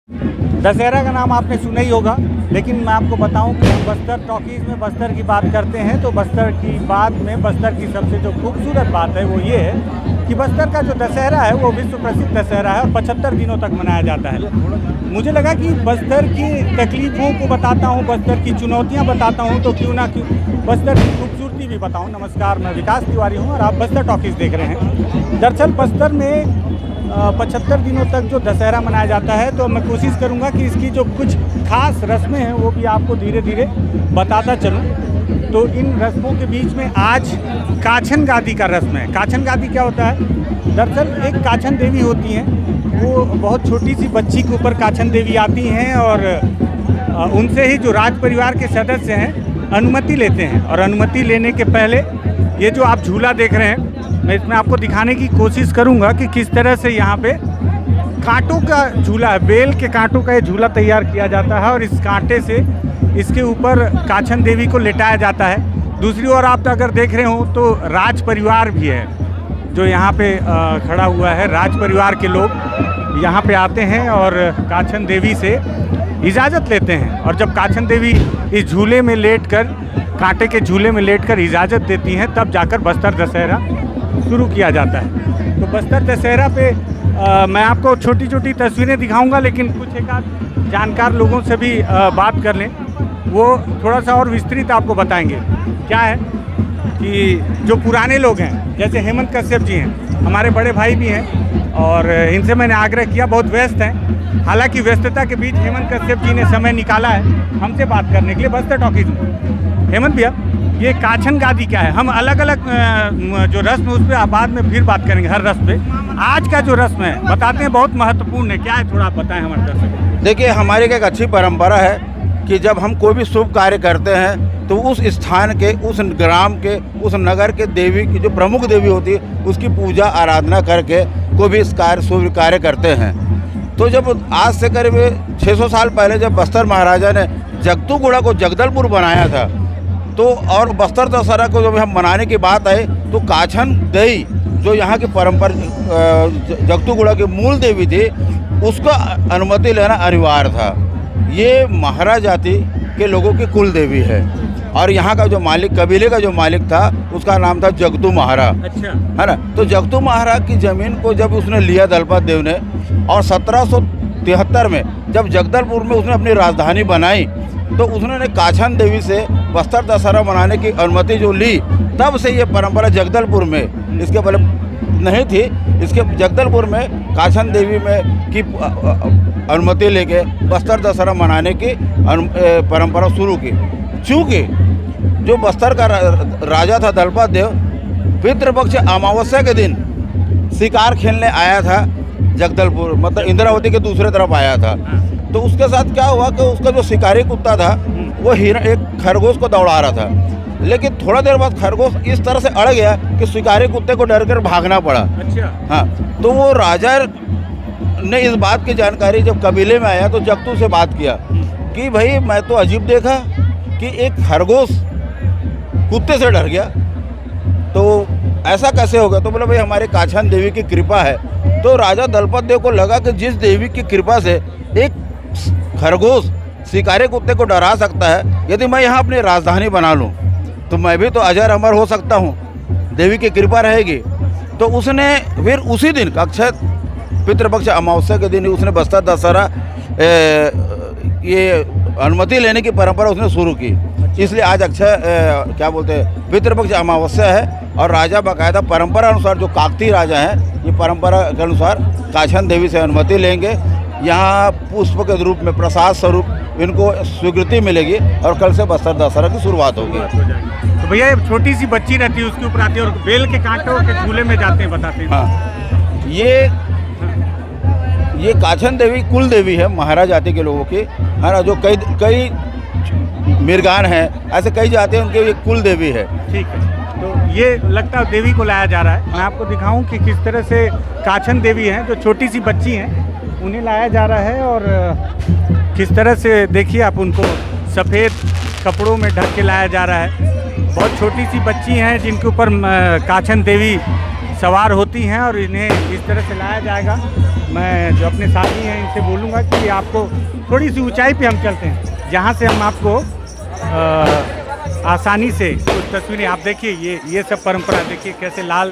दशहरा का नाम आपने सुना ही होगा, लेकिन मैं आपको बताऊं कि बस्तर टॉकीज़ में बस्तर की बात करते हैं तो बस्तर की बात में बस्तर की सबसे जो खूबसूरत बात है वो ये है कि बस्तर का जो दशहरा है वो विश्व प्रसिद्ध दशहरा है और 75 दिनों तक मनाया जाता है। मुझे लगा कि बस्तर की तकलीफ़ों को बताता हूँ, बस्तर की चुनौतियाँ बताता हूँ, तो क्यों ना क्यों बस्तर की खूबसूरती भी बताऊँ। नमस्कार, मैं विकास तिवारी हूँ और आप बस्तर टॉकीज़ देख रहे हैं। दरअसल बस्तर में 75 दिनों तक जो दशहरा मनाया जाता है, तो मैं कोशिश करूंगा कि इसकी जो कुछ खास रस्में हैं वो भी आपको धीरे धीरे बताता चलूं। तो इन रस्मों के बीच में आज काछन गादी का रस्म है। काछन गादी क्या होता है? दरअसल एक काछन देवी होती हैं, वो बहुत छोटी सी बच्ची के ऊपर काछन देवी आती हैं और उनसे ही जो राज परिवार के सदस्य हैं अनुमति लेते हैं। और अनुमति लेने के पहले ये जो आप झूला देख रहे हैं, मैं इसमें आपको दिखाने की कोशिश करूंगा कि किस तरह से यहाँ पे कांटों का झूला है, बेल के कांटों का ये झूला तैयार किया जाता है और इस कांटे से इसके ऊपर काछन देवी को लेटाया जाता है। दूसरी ओर आप अगर देख रहे हो तो राज परिवार भी है जो यहाँ पे खड़ा हुआ है। राज परिवार के लोग यहाँ पे आते हैं और काछन देवी से इजाज़त लेते हैं, और जब काछन देवी इस झूले में लेटकर, कांटे के झूले में लेटकर इजाज़त देती हैं, तब जाकर बस्तर दशहरा शुरू किया जाता है। तो बस्तर दशहरा पे मैं आपको छोटी छोटी तस्वीरें दिखाऊंगा, लेकिन कुछ एक आध जानकार लोगों से भी बात कर लें, वो थोड़ा सा और विस्तृत आपको बताएंगे। क्या है कि जो पुराने लोग हैं, जैसे हेमंत कश्यप जी हैं, हमारे बड़े भाई भी हैं, और इनसे मैंने आग्रह किया, बहुत व्यस्त हैं, हालांकि व्यस्तता के बीच हेमंत कश्यप जी ने समय निकाला है हमसे बात करने के लिए बस्तर टॉकीज में। हेमंत भैया, ये काछन गादी क्या है? हम अलग अलग जो रस्म है उस पर बाद में फिर बात करेंगे, हर रस्म पे। आज का जो रस्म है बताते हैं, बहुत महत्वपूर्ण है, क्या है थोड़ा आप बताएं हमारे दर्शक। देखिए, हमारी एक अच्छी परंपरा है कि जब हम कोई भी शुभ कार्य करते हैं तो उस स्थान के, उस ग्राम के, उस नगर के देवी की जो प्रमुख देवी होती है उसकी पूजा आराधना करके कोई भी इस कार्य शुभ कार्य करते हैं। तो जब आज से करीब 600 साल पहले जब बस्तर महाराजा ने जगतूगुड़ा को जगदलपुर बनाया था, तो और बस्तर दशहरा को जब हम मनाने की बात आई तो काछन देवी जो यहाँ की परंपरा जगतूगुड़ा की मूल देवी थी, उसका अनुमति लेना अनिवार्य था। ये महारा जाति के लोगों की कुल देवी है और यहाँ का जो मालिक, कबीले का जो मालिक था, उसका नाम था जगतू महारा। अच्छा, है ना? तो जगतू महारा की ज़मीन को जब उसने लिया दलपत देव ने, और 1773 में जब जगदलपुर में उसने अपनी राजधानी बनाई, तो उसने काछन देवी से बस्तर दशहरा मनाने की अनुमति जो ली, तब से ये परंपरा जगदलपुर में, इसके पहले नहीं थी, इसके जगदलपुर में काछन देवी में की अनुमति लेके बस्तर दशहरा मनाने की परंपरा शुरू की। चूँकि जो बस्तर का राजा था दलपत देव, पितृपक्ष अमावस्या के दिन शिकार खेलने आया था जगदलपुर, मतलब इंद्रावती के दूसरे तरफ आया था। तो उसके साथ क्या हुआ कि उसका जो शिकारी कुत्ता था वो एक खरगोश को दौड़ा रहा था, लेकिन थोड़ा देर बाद खरगोश इस तरह से अड़ गया कि शिकारी कुत्ते को डर कर भागना पड़ा। अच्छा, हाँ, तो वो राजा ने इस बात की जानकारी जब कबीले में आया तो जगतू से बात किया कि भाई मैं तो अजीब देखा कि एक खरगोश कुत्ते से डर गया, तो ऐसा कैसे होगा? तो बोला भाई हमारे काछन देवी की कृपा है। तो राजा दलपत देव को लगा कि जिस देवी की कृपा से एक खरगोश शिकारी कुत्ते को डरा सकता है, यदि मैं यहाँ अपनी राजधानी बना लूँ तो मैं भी तो अजर अमर हो सकता हूँ, देवी की कृपा रहेगी। तो उसने फिर उसी दिन अक्षय पितृपक्ष अमावस्या के दिन उसने बस्तर दशहरा ये अनुमति लेने की परंपरा उसने शुरू की। इसलिए आज अक्षय क्या बोलते हैं, पितृपक्ष अमावस्या है, और राजा बाकायदा परंपरा अनुसार, जो काकतीय राजा हैं, ये परंपरा के अनुसार काछन देवी से अनुमति लेंगे। यहाँ पुष्प के रूप में प्रसाद स्वरूप इनको स्वीकृति मिलेगी और कल से बस्तर दशहरा की शुरुआत होगी। तो भैया ये छोटी सी बच्ची रहती है, उसके ऊपर आती है और बेल के कांटों के झूले में जाते हैं, बताते हैं। हाँ, ये काछन देवी कुल देवी है महारा जाति के लोगों की, है ना? जो कई मिर्गान हैं, ऐसे कई जाति हैं, उनके ये कुल देवी है। ठीक है, तो ये लगता है देवी को लाया जा रहा है। मैं आपको दिखाऊं कि किस तरह से काछन देवी हैं, जो छोटी सी बच्ची हैं, उन्हें लाया जा रहा है, और किस तरह से देखिए आप, उनको सफ़ेद कपड़ों में ढक के लाया जा रहा है। बहुत छोटी सी बच्ची हैं जिनके ऊपर काछन देवी सवार होती हैं और इन्हें इस तरह से लाया जाएगा। मैं जो अपने साथी हैं इनसे बोलूँगा कि आपको थोड़ी सी ऊंचाई पे हम चलते हैं, जहाँ से हम आपको आसानी से कुछ तस्वीरें आप देखिए। ये सब परंपरा देखिए, कैसे लाल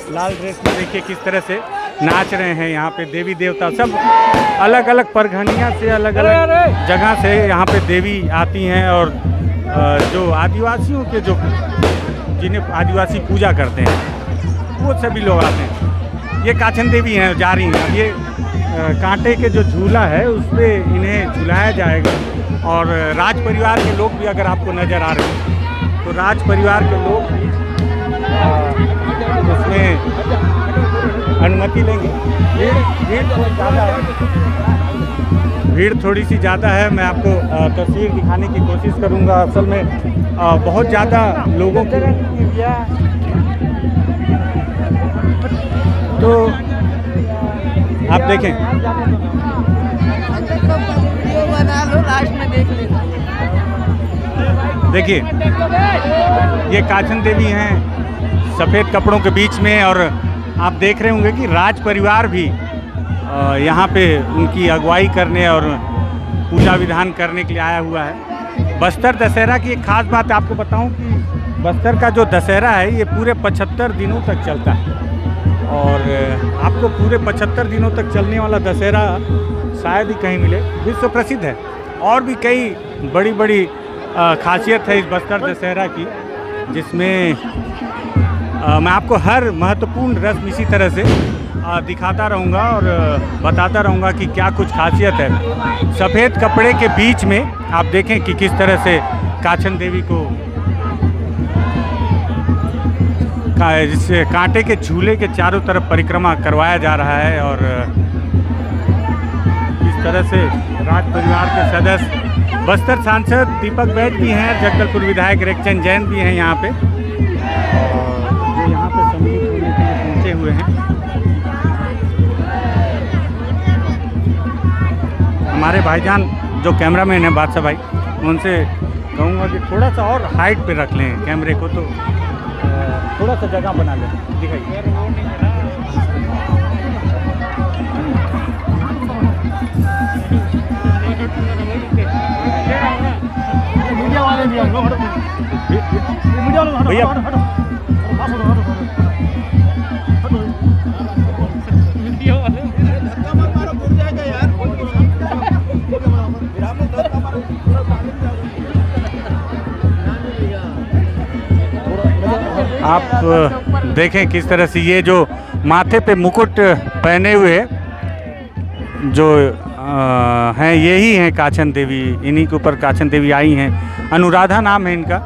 ड्रेस में देखिए किस तरह से नाच रहे हैं। यहाँ पे देवी देवता सब अलग अलग परगनिया से, अलग अलग जगह से यहाँ पे देवी आती हैं और जो आदिवासियों के जिन्हें आदिवासी पूजा करते हैं वो सभी लोग आते हैं। ये काछन देवी हैं, जा रही हैं। ये कांटे के जो झूला है उस पर इन्हें झुलाया जाएगा। और राज परिवार के लोग भी अगर आपको नज़र आ रहे हैं तो राज परिवार के लोग भी उसमें अनुमति लेंगे। भीड़ थोड़ी सी ज़्यादा है। मैं आपको तस्वीर दिखाने की कोशिश करूँगा। असल में बहुत ज़्यादा लोगों की, तो आप देखें, देखिए ये काछन देवी हैं सफ़ेद कपड़ों के बीच में। और आप देख रहे होंगे कि राज परिवार भी यहाँ पे उनकी अगुवाई करने और पूजा विधान करने के लिए आया हुआ है। बस्तर दशहरा की एक ख़ास बात आपको बताऊं कि बस्तर का जो दशहरा है ये पूरे 75 दिनों तक चलता है। और आपको पूरे 75 दिनों तक चलने वाला दशहरा शायद ही कहीं मिले, विश्व प्रसिद्ध है। और भी कई बड़ी बड़ी खासियत है इस बस्तर दशहरा की, जिसमें मैं आपको हर महत्वपूर्ण रस्म इसी तरह से दिखाता रहूँगा और बताता रहूँगा कि क्या कुछ खासियत है। सफ़ेद कपड़े के बीच में आप देखें कि किस तरह से काछन देवी को जिससे कांटे के झूले के चारों तरफ परिक्रमा करवाया जा रहा है। और इस तरह से राज परिवार के सदस्य, बस्तर सांसद दीपक बैज भी हैं, जगदलपुर विधायक रेखचंद जैन भी हैं यहाँ पे, और जो यहाँ पे सम्मिलित होने के लिए पहुँचे हुए हैं। हमारे भाईजान जो कैमरामैन हैं बादशाह भाई, उनसे कहूँगा कि थोड़ा सा और हाइट पे रख लें कैमरे को, तो थोड़ा सा जगह बना लें, दिखाइए। भैया आप देखें किस तरह से ये जो माथे पे मुकुट पहने हुए जो हैं यही हैं काछन देवी। इन्हीं के ऊपर काछन देवी आई हैं। अनुराधा नाम है इनका।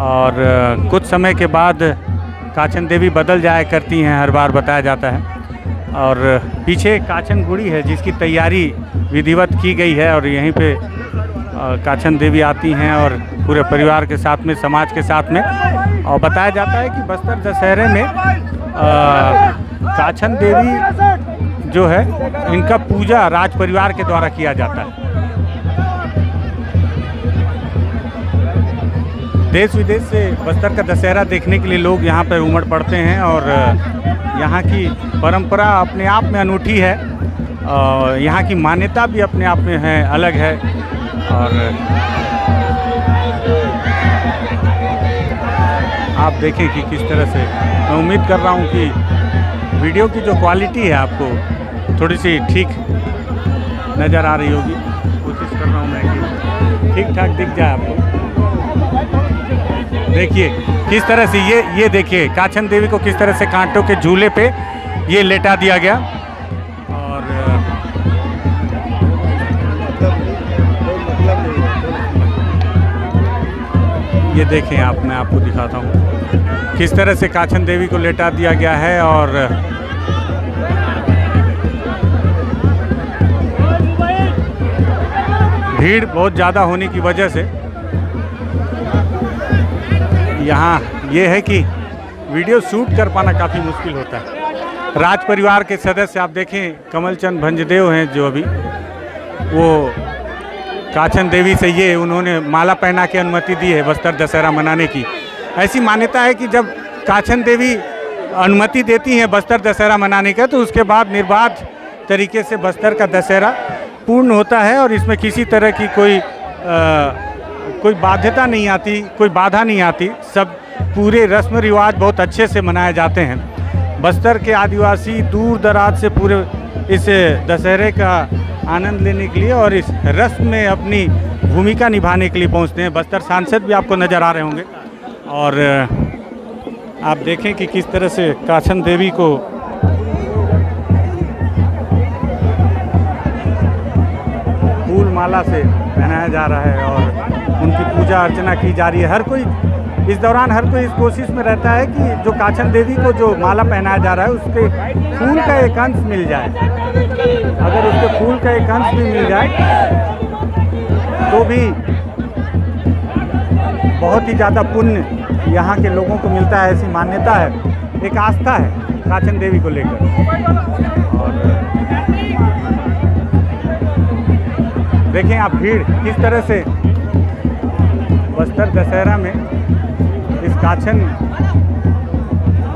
और कुछ समय के बाद काछन देवी बदल जाया करती हैं, हर बार बताया जाता है। और पीछे काछन गुड़ी है जिसकी तैयारी विधिवत की गई है। और यहीं पे काछन देवी आती हैं और पूरे परिवार के साथ में, समाज के साथ में। और बताया जाता है कि बस्तर दशहरे में काछन देवी जो है इनका पूजा राज परिवार के द्वारा किया जाता है। देश विदेश से बस्तर का दशहरा देखने के लिए लोग यहाँ पर उमड़ पड़ते हैं। और यहाँ की परंपरा अपने आप में अनूठी है। और यहाँ की मान्यता भी अपने आप में है, अलग है। और आप देखें कि किस तरह से, मैं उम्मीद कर रहा हूँ कि वीडियो की जो क्वालिटी है आपको थोड़ी सी ठीक नज़र आ रही होगी। कोशिश कर रहा हूँ मैं कि ठीक ठाक दिख जाए आपको। देखिए किस तरह से ये देखिए काछन देवी को किस तरह से कांटों के झूले पे ये लेटा दिया गया। और ये देखें आप, मैं आपको दिखाता हूँ किस तरह से काछन देवी को लेटा दिया गया है। और भीड़ बहुत ज़्यादा होने की वजह से यहाँ ये है कि वीडियो शूट कर पाना काफ़ी मुश्किल होता है। राज परिवार के सदस्य आप देखें, कमलचंद भंजदेव हैं जो अभी वो काछन देवी से ये उन्होंने माला पहना के अनुमति दी है बस्तर दशहरा मनाने की। ऐसी मान्यता है कि जब काछन देवी अनुमति देती हैं बस्तर दशहरा मनाने का, तो उसके बाद निर्बाध तरीके से बस्तर का दशहरा पूर्ण होता है और इसमें किसी तरह की कोई बाध्यता नहीं आती, कोई बाधा नहीं आती। सब पूरे रस्म रिवाज बहुत अच्छे से मनाए जाते हैं। बस्तर के आदिवासी दूर दराज से पूरे इस दशहरे का आनंद लेने के लिए और इस रस्म में अपनी भूमिका निभाने के लिए पहुंचते हैं। बस्तर सांसद भी आपको नज़र आ रहे होंगे और आप देखें कि किस तरह से काछन देवी को फूल माला से पहनाया जा रहा है और उनकी पूजा अर्चना की जा रही है। हर कोई इस दौरान इस कोशिश में रहता है कि जो काछन देवी को जो माला पहनाया जा रहा है उसके फूल का एक अंश मिल जाए। अगर उसके फूल का एक अंश भी मिल जाए तो भी बहुत ही ज़्यादा पुण्य यहाँ के लोगों को मिलता है, ऐसी मान्यता है, एक आस्था है काछन देवी को लेकर। और देखें आप भीड़ किस तरह से बस्तर दशहरा में इस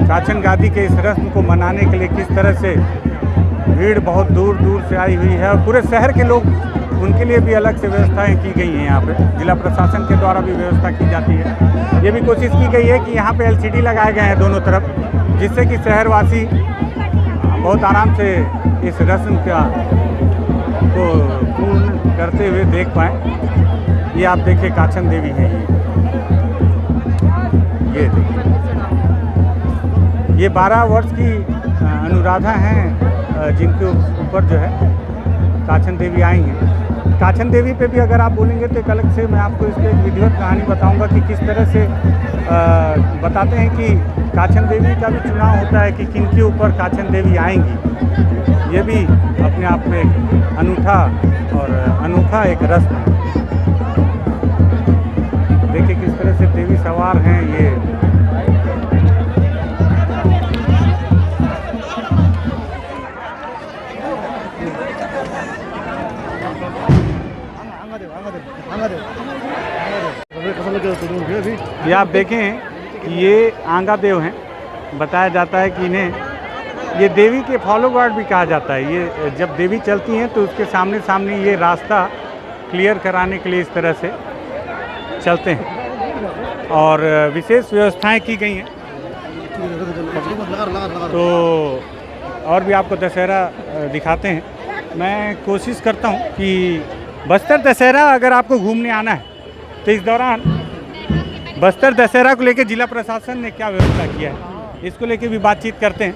काछन गादी के इस रस्म को मनाने के लिए किस तरह से भीड़ बहुत दूर दूर से आई हुई है और पूरे शहर के लोग, उनके लिए भी अलग से व्यवस्थाएं की गई हैं। यहाँ पे जिला प्रशासन के द्वारा भी व्यवस्था की जाती है। ये भी कोशिश की गई है कि यहाँ पे LCD लगाए गए हैं दोनों तरफ, जिससे कि शहरवासी बहुत आराम से इस रस्म को पूर्ण करते हुए देख पाएँ। ये आप देखिए काछन देवी है, ये देखिए, ये 12 वर्ष की अनुराधा हैं जिनके ऊपर जो है काछन देवी आई हैं। काछन देवी पे भी अगर आप बोलेंगे तो एक अलग से मैं आपको इसके एक विधिवत कहानी बताऊंगा कि किस तरह से बताते हैं कि काछन देवी का भी चुनाव होता है कि किनके ऊपर काछन देवी आएंगी। ये भी अपने आप में एक अनूठा और अनोखा एक रस्म है। देखिए किस तरह से देवी सवार हैं ये। ये आप देखें ये आंगा देव हैं। बताया जाता है कि इन्हें ये देवी के फॉलो गार्ड भी कहा जाता है। ये जब देवी चलती हैं तो उसके सामने सामने ये रास्ता क्लियर कराने के लिए इस तरह से चलते हैं और विशेष व्यवस्थाएं की गई हैं। तो और भी आपको दशहरा दिखाते हैं। मैं कोशिश करता हूं कि बस्तर दशहरा अगर आपको घूमने आना है तो इस दौरान बस्तर दशहरा को लेकर जिला प्रशासन ने क्या व्यवस्था किया है इसको लेकर भी बातचीत करते हैं।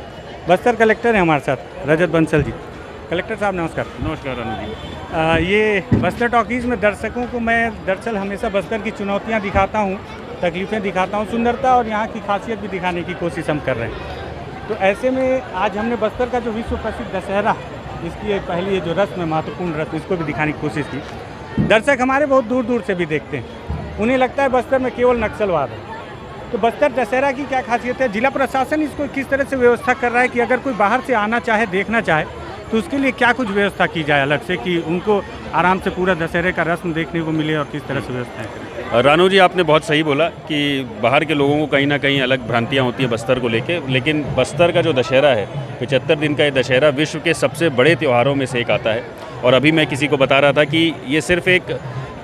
बस्तर कलेक्टर हैं हमारे साथ रजत बंसल जी। कलेक्टर साहब नमस्कार। नमस्कार रानू जी। ये बस्तर टॉकीज़ में दर्शकों को मैं दरअसल हमेशा बस्तर की चुनौतियां दिखाता हूं, तकलीफ़ें दिखाता हूं, सुंदरता और यहाँ की खासियत भी दिखाने की कोशिश हम कर रहे हैं। तो ऐसे में आज हमने बस्तर का जो विश्व प्रसिद्ध दशहरा, इसकी पहली ये जो रस्म है, महत्वपूर्ण रस्म, इसको भी दिखाने की कोशिश की। दर्शक हमारे बहुत दूर दूर से भी देखते हैं, उन्हें लगता है बस्तर में केवल नक्सलवाद है। तो बस्तर दशहरा की क्या खासियत है, जिला प्रशासन इसको किस तरह से व्यवस्था कर रहा है कि अगर कोई बाहर से आना चाहे, देखना चाहे, तो उसके लिए क्या कुछ व्यवस्था की जाए अलग से कि उनको आराम से पूरा दशहरे का रस्म देखने को मिले और किस तरह से व्यवस्थाएं करें। रानू जी, आपने बहुत सही बोला कि बाहर के लोगों को कहीं ना कहीं अलग भ्रांतियां होती हैं बस्तर को लेके, लेकिन बस्तर का जो दशहरा है, 75 दिन का ये दशहरा विश्व के सबसे बड़े त्योहारों में से एक आता है। और अभी मैं किसी को बता रहा था कि ये सिर्फ एक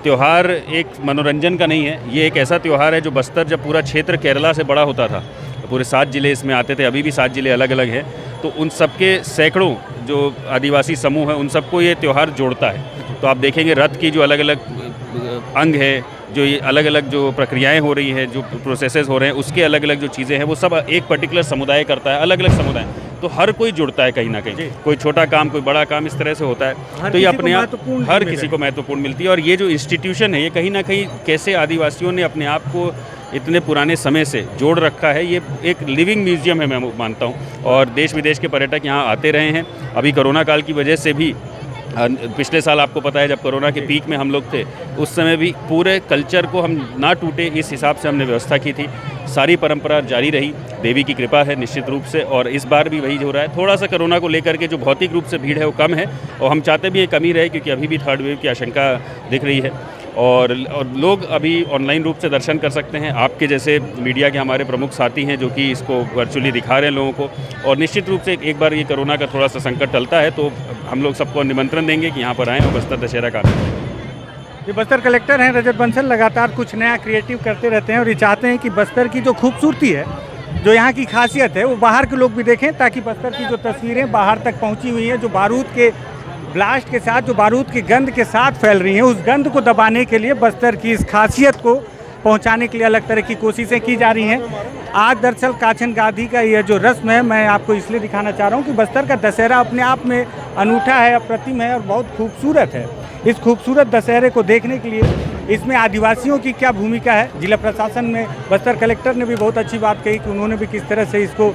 त्यौहार, एक मनोरंजन का नहीं है, ये एक ऐसा त्यौहार है जो बस्तर, जब पूरा क्षेत्र केरला से बड़ा होता था, पूरे 7 जिले इसमें आते थे, अभी भी 7 जिले अलग अलग हैं, तो उन सबके सैकड़ों जो आदिवासी समूह हैं उन सबको ये त्यौहार जोड़ता है। तो आप देखेंगे रथ की जो अलग अलग अंग है, जो ये अलग अलग जो प्रक्रियाएं हो रही हैं, जो प्रोसेसेस हो रहे हैं, उसके अलग अलग जो चीज़ें हैं वो सब एक पर्टिकुलर समुदाय करता है, अलग अलग समुदाय, तो हर कोई जुड़ता है कहीं ना कहीं, कोई छोटा काम कोई बड़ा काम, इस तरह से होता है। तो ये अपने आप हर किसी को महत्वपूर्ण मिलती है। और ये जो इंस्टीट्यूशन है, ये कहीं ना कहीं कैसे आदिवासियों ने अपने आप को इतने पुराने समय से जोड़ रखा है, ये एक लिविंग म्यूजियम है, मैं मानता हूँ। और देश विदेश के पर्यटक यहाँ आते रहे हैं। अभी कोरोना काल की वजह से भी, पिछले साल आपको पता है जब कोरोना के पीक में हम लोग थे, उस समय भी पूरे कल्चर को हम ना टूटे इस हिसाब से हमने व्यवस्था की थी। सारी परंपरा जारी रही, देवी की कृपा है निश्चित रूप से। और इस बार भी वही हो रहा है। थोड़ा सा कोरोना को लेकर के जो भौतिक रूप से भीड़ है वो कम है, और हम चाहते भी ये कमी रहे, क्योंकि अभी भी थर्ड वेव की आशंका दिख रही है। और लोग अभी ऑनलाइन रूप से दर्शन कर सकते हैं। आपके जैसे मीडिया के हमारे प्रमुख साथी हैं जो कि इसको वर्चुअली दिखा रहे हैं लोगों को, और निश्चित रूप से एक बार ये कोरोना का थोड़ा सा संकट टलता है तो हम लोग सबको निमंत्रण देंगे कि यहाँ पर आएँ और बस्तर दशहरा का आनंद लें। ये बस्तर कलेक्टर हैं रजत बंसल, लगातार कुछ नया क्रिएटिव करते रहते हैं और ये चाहते हैं कि बस्तर की जो खूबसूरती है, जो यहाँ की खासियत है, वो बाहर के लोग भी देखें, ताकि बस्तर की जो तस्वीरें बाहर तक पहुँची हुई हैं, जो बारूद के ब्लास्ट के साथ, जो बारूद की गंध के साथ फैल रही हैं, उस गंध को दबाने के लिए बस्तर की इस खासियत को पहुंचाने के लिए अलग तरह की कोशिशें की जा रही हैं। आज दरअसल काछन गादी का यह जो रस्म है, मैं आपको इसलिए दिखाना चाह रहा हूं कि बस्तर का दशहरा अपने आप में अनूठा है, अप्रतिम है और बहुत खूबसूरत है। इस खूबसूरत दशहरे को देखने के लिए इसमें आदिवासियों की क्या भूमिका है, जिला प्रशासन में बस्तर कलेक्टर ने भी बहुत अच्छी बात कही कि उन्होंने भी किस तरह से इसको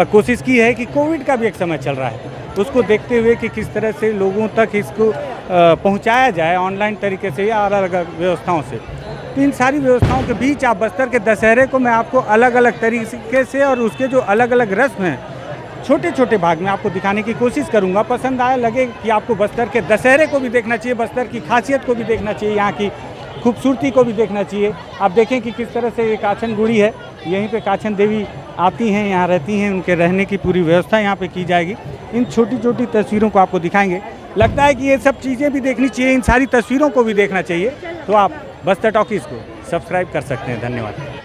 कोशिश की है कि कोविड का भी एक समय चल रहा है, उसको देखते हुए कि किस तरह से लोगों तक इसको पहुंचाया जाए ऑनलाइन तरीके से या अलग अलग व्यवस्थाओं से। तो इन सारी व्यवस्थाओं के बीच आप बस्तर के दशहरे को मैं आपको अलग अलग तरीके से और उसके जो अलग अलग रस्म हैं छोटे छोटे भाग में आपको दिखाने की कोशिश करूंगा। पसंद आए, लगे कि आपको बस्तर के दशहरे को भी देखना चाहिए, बस्तर की खासियत को भी देखना चाहिए, यहाँ की खूबसूरती को भी देखना चाहिए। आप देखें कि किस तरह से ये काछन गुड़ी है, यहीं पे काछन देवी आती हैं, यहाँ रहती हैं, उनके रहने की पूरी व्यवस्था यहाँ पे की जाएगी। इन छोटी छोटी तस्वीरों को आपको दिखाएंगे। लगता है कि ये सब चीज़ें भी देखनी चाहिए, इन सारी तस्वीरों को भी देखना चाहिए, तो आप बस्तर टॉकीज़ को सब्सक्राइब कर सकते हैं। धन्यवाद।